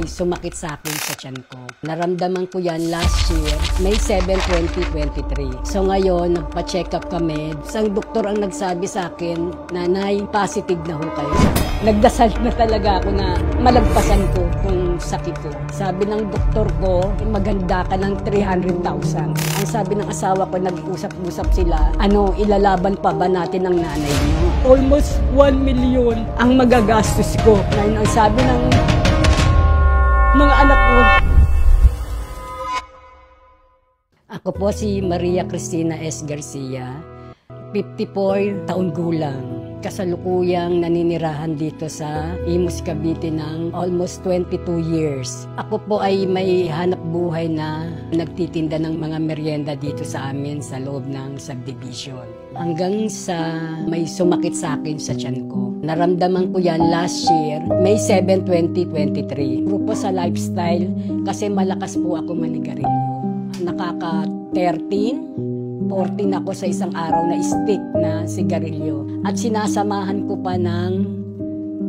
sumakit sa akin sa tiyan ko. Naramdaman ko yan last year, May 7, 2023. So ngayon, nagpa-check up kami. Isang doktor ang nagsabi sa akin, "Nanay, positive na ho kayo." Nagdasal na talaga ako na malagpasan ko kung sakit ko. Sabi ng doktor ko, maganda ka ng 300,000. Ang sabi ng asawa ko, nag-usap-usap sila, ilalaban pa ba natin ang nanay niyo? Almost 1 million ang magagastos ko. Ngayon, ang sabi ng mga anak ko. Ako po si Maria Cristina S. Garcia, 54 taon gulang. Kasalukuyang naninirahan dito sa Imus, Cavite ng almost 22 years. Ako po ay may hanap buhay na nagtitinda ng mga merienda dito sa amin sa loob ng subdivision. Hanggang sa may sumakit sa akin sa tiyan ko. Naramdaman ko yan last year, May 7, 2023. Grupo sa lifestyle kasi malakas po ako manigarilyo. Nakaka-13, 14 ako sa isang araw na stick na sigarilyo. At sinasamahan ko pa ng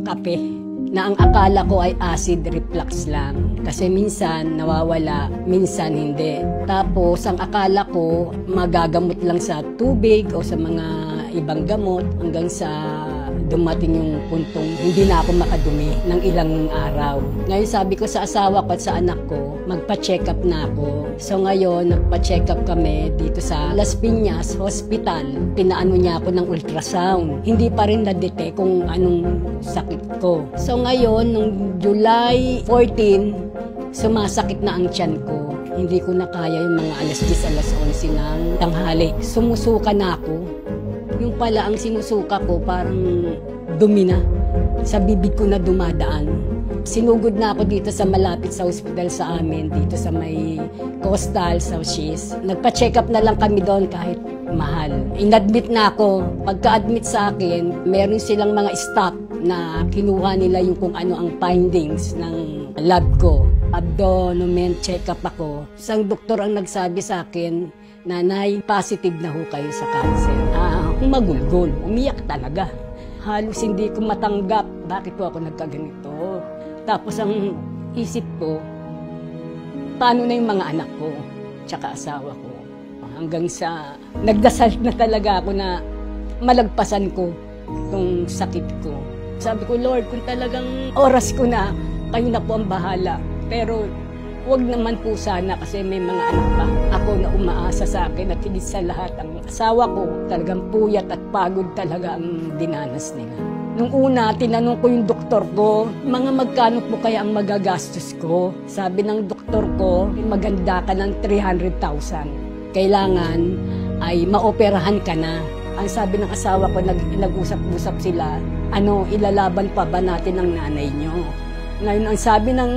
kape na ang akala ko ay acid reflux lang. Kasi minsan nawawala, minsan hindi. Tapos ang akala ko magagamot lang sa tubig o sa mga ibang gamot hanggang sa dumating yung puntong hindi na ako makadumi ng ilang araw. Ngayon sabi ko sa asawa ko at sa anak ko, magpa-check up na ako. So ngayon, nagpa-check up kami dito sa Las Piñas Hospital. Pinaano niya ako ng ultrasound. Hindi pa rin na-detect kung anong sakit ko. So ngayon, nung July 14, sumasakit na ang tiyan ko. Hindi ko na kaya yung mga alas 10, alas 11 ng tanghali. Sumusuka na ako. Yung pala ang sinusuka ko parang dumi na. Sa bibig ko na dumadaan. Sinugod na ako dito sa malapit sa hospital sa amin, dito sa may Coastal, South East. Nagpa-check up na lang kami doon kahit mahal. Inadmit na ako. Pagka-admit sa akin, meron silang mga staff na kinuha nila yung kung ano ang findings ng lab ko. Abdomen check-up ako. Isang doktor ang nagsabi sa akin, "Nanay, positive na ho kayo sa cancer." Magulgol, umiyak talaga. Halos hindi ko matanggap bakit po ako nagkaganito. Tapos ang isip ko, paano na yung mga anak ko, tsaka asawa ko. Hanggang sa nagdasal na talaga ako na malagpasan ko itong sakit ko. Sabi ko, Lord, kung talagang oras ko na, kayo na po ang bahala. Pero huwag naman po sana kasi may mga anak pa ako na umaasa sa akin at higit sa lahat ang asawa ko talagang puyat at pagod talaga ang dinanas nila. Nung una, tinanong ko yung doktor ko, mga magkano po kaya ang magagastos ko? Sabi ng doktor ko, maganda ka ng 300,000. Kailangan ay maoperahan ka na. Ang sabi ng asawa ko, nag-usap-usap sila, ilalaban pa ba natin ang nanay nyo? Ngayon, ang sabi ng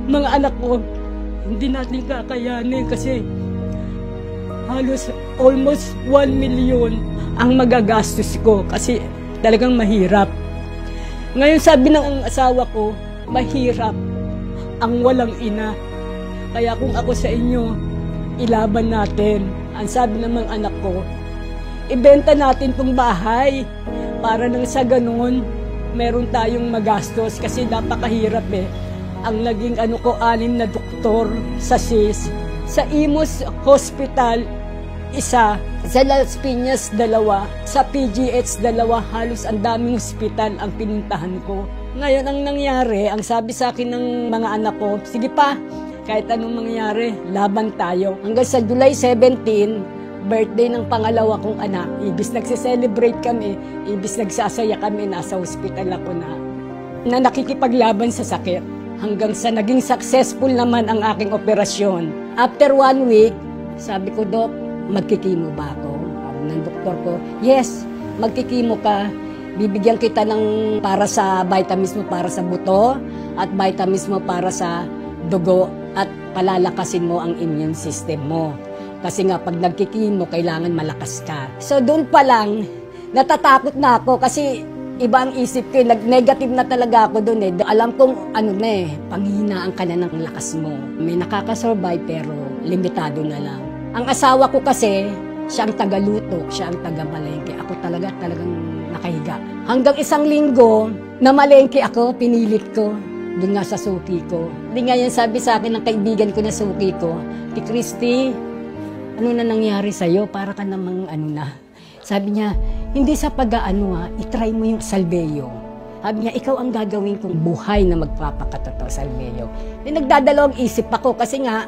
mga anak ko, hindi natin kakayanin kasi halos almost 1 million ang magagastos ko kasi talagang mahirap. Ngayon sabi ng asawa ko, mahirap ang walang ina. Kaya kung ako sa inyo, ilaban natin. Ang sabi ng mga anak ko, ibenta natin tong bahay para nang sa ganun, meron tayong magastos kasi napakahirap eh. Ang naging 6 na doktor sa SIS, sa Imus Hospital, 1, sa Las Piñas 2, sa PGH 2, halos ang daming hospital ang pinuntahan ko. Ngayon ang nangyari, ang sabi sa akin ng mga anak ko, sige pa, kahit anong mangyari, laban tayo. Hanggang sa July 17, birthday ng pangalawa kong anak, ibis nagse-celebrate kami, ibis nagsasaya kami, nasa hospital ako na nakikipaglaban sa sakit. Hanggang sa naging successful naman ang aking operasyon. After 1 week, sabi ko, Dok, magkikimo ba ako? Sabi ng doktor ko, yes, magkikimo ka. Bibigyan kita ng para sa vitamins mo para sa buto at vitamins mo para sa dugo at palalakasin mo ang immune system mo. Kasi nga pag nagkikimo, kailangan malakas ka. So doon pa lang, natatakot na ako kasi iba ang isip ko, nag-negative na talaga ako doon eh. Alam kong panghihinaan ka na ng lakas mo. May nakakasurvive pero limitado na lang. Ang asawa ko kasi, siya ang tagaluto, siya ang taga-malengke. Ako talagang nakahiga. Hanggang 1 linggo, na malengke ako, pinilit ko. doon nga sa suki ko. Hindi nga yan sabi sa akin ng kaibigan ko na suki ko, Ti Christy, ano na nangyari sa'yo? Para ka namang ano na. Sabi niya, hindi sa pag-aano itry mo yung salveyo. Sabi niya, ikaw ang gagawin kong buhay na magpapakatotoo salveyo. Nagdadalawang isip ako kasi nga,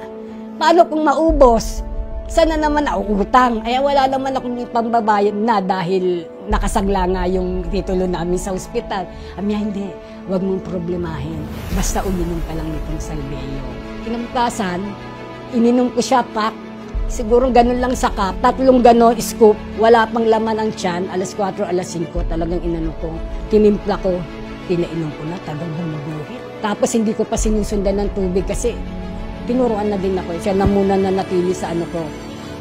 paano kung maubos? Sana naman nauutang. Ay wala naman akong pambabayad na dahil nakasagla nga yung titulo namin sa ospital. Amya, hindi. Huwag mong problemahin. Basta uminom ka lang nitong salveyo. Kinabukasan, ininom ko siya pak. Siguro ganun lang sa cup. 3 ganon, scoop. Wala pang laman ang tiyan. Alas 4, alas 5. Talagang inano ko. Tinimpla ko. Pinainom ko na. Tagang bumubuhit. Tapos hindi ko pa sinusundan ng tubig kasi tinuruan na din ako. Siya na muna na natili sa ano ko.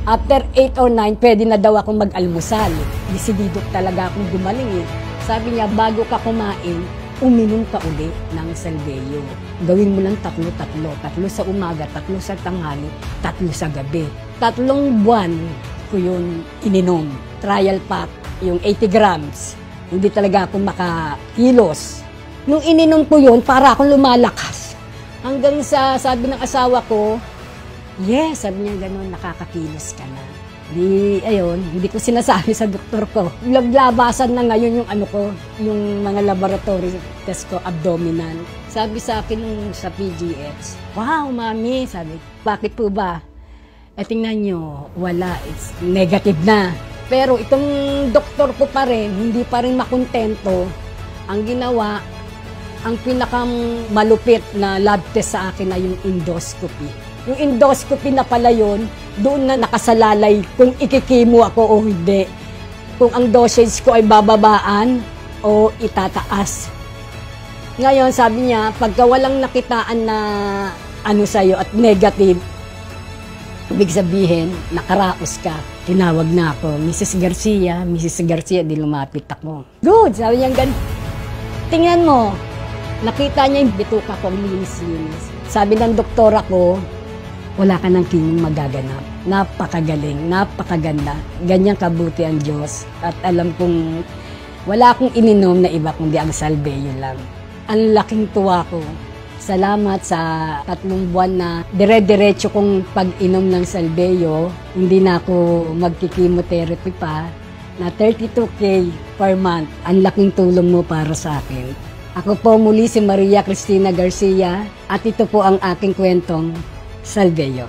After 8 or 9, pwede na daw akong mag-almusal. Desididok talaga akong gumaling eh. Sabi niya, bago ka kumain, uminom ka uli ng salveyo. Gawin mo lang 3 sa umaga, 3 sa tanghali, 3 sa gabi. 3 buwan ko yun ininom. Trial pack, yung 80 grams. Hindi talaga ako makakilos. Nung ininom ko yun, para akong lumalakas. Hanggang sa sabi ng asawa ko, yes, sabi niya gano'n, nakakakilos ka na. Ayun, hindi ko sinasabi sa doktor ko. Laglabasan na ngayon yung ano ko, yung mga laboratory test ko, abdominal. Sabi sa akin sa PGH, wow, mami, sabi, bakit po ba? Tingnan nyo, wala, it's negative na. Pero itong doktor ko pa rin, hindi pa rin makontento. Ang ginawa, ang pinakang malupit na lab test sa akin ay yung endoscopy. Yung endoscopy na pala yun, doon na nakasalalay kung ikikimo ako o hindi. Kung ang dosage ko ay bababaan o itataas. Ngayon, sabi niya, pagka walang nakitaan na ano sa'yo at negative, ibig sabihin, nakaraos ka. Tinawag na ako, Mrs. Garcia, di lumapit ako. Good, sabi niya ganun. Tingnan mo, nakita niya yung bituka ko, linis-linis. Sabi ng doktora ko, wala ka ng kining magaganap. Napakagaling, napakaganda. Ganyan kabuti ang Diyos. At alam kong wala akong ininom na iba kundi ang salveyo lang. Ang laking tuwa ko. Salamat sa 3 buwan na dire-diretso kong pag-inom ng salveyo. Hindi na ako magkikimotherapy pa. Na 32K per month. Ang laking tulong mo para sa akin. Ako po muli si Maria Cristina Garcia at ito po ang aking kwentong salveyo.